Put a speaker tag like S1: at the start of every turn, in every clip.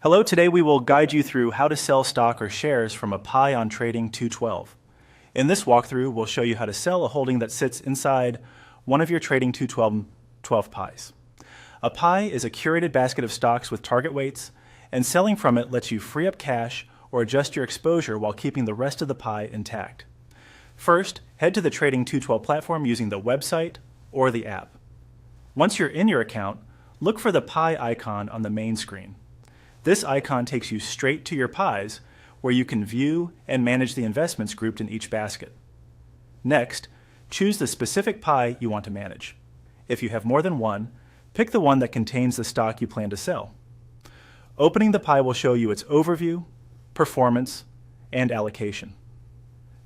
S1: Hello, today we will guide you through how to sell stock or shares from a pie on Trading 212. In this walkthrough, we'll show you how to sell a holding that sits inside one of your Trading 212 pies. A pie is a curated basket of stocks with target weights, and selling from it lets you free up cash or adjust your exposure while keeping the rest of the pie intact. First, head to the Trading 212 platform using the website or the app. Once you're in your account, look for the pie icon on the main screen. This icon takes you straight to your pies, where you can view and manage the investments grouped in each basket. Next, choose the specific pie you want to manage. If you have more than one, pick the one that contains the stock you plan to sell. Opening the pie will show you its overview, performance, and allocation.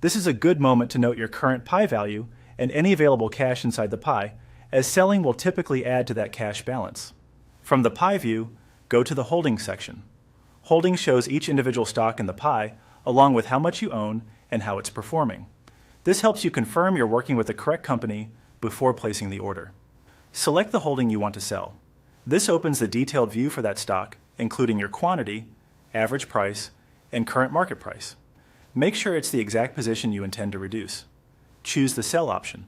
S1: This is a good moment to note your current pie value and any available cash inside the pie, as selling will typically add to that cash balance. From the pie view, go to the Holdings section. Holdings shows each individual stock in the pie, along with how much you own and how it's performing. This helps you confirm you're working with the correct company before placing the order. Select the holding you want to sell. This opens the detailed view for that stock, including your quantity, average price, and current market price. Make sure it's the exact position you intend to reduce. Choose the sell option.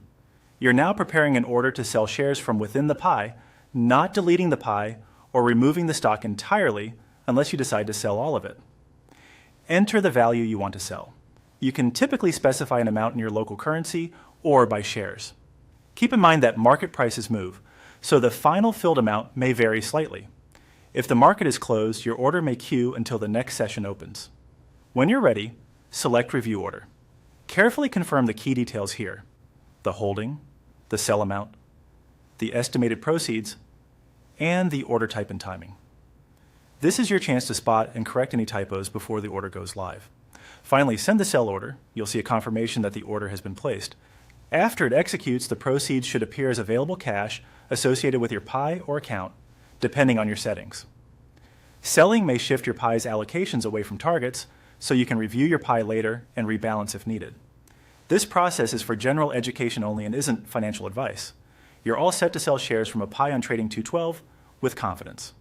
S1: You're now preparing an order to sell shares from within the pie, not deleting the pie or removing the stock entirely unless you decide to sell all of it. Enter the value you want to sell. You can typically specify an amount in your local currency or by shares. Keep in mind that market prices move, so the final filled amount may vary slightly. If the market is closed, your order may queue until the next session opens. When you're ready, select Review Order. Carefully confirm the key details here: the holding, the sell amount, the estimated proceeds, and the order type and timing. This is your chance to spot and correct any typos before the order goes live. Finally, send the sell order. You'll see a confirmation that the order has been placed. After it executes, the proceeds should appear as available cash associated with your pie or account, depending on your settings. Selling may shift your pie's allocations away from targets, so you can review your pie later and rebalance if needed. This process is for general education only and isn't financial advice. You're all set to sell shares from a pie on Trading 212 with confidence.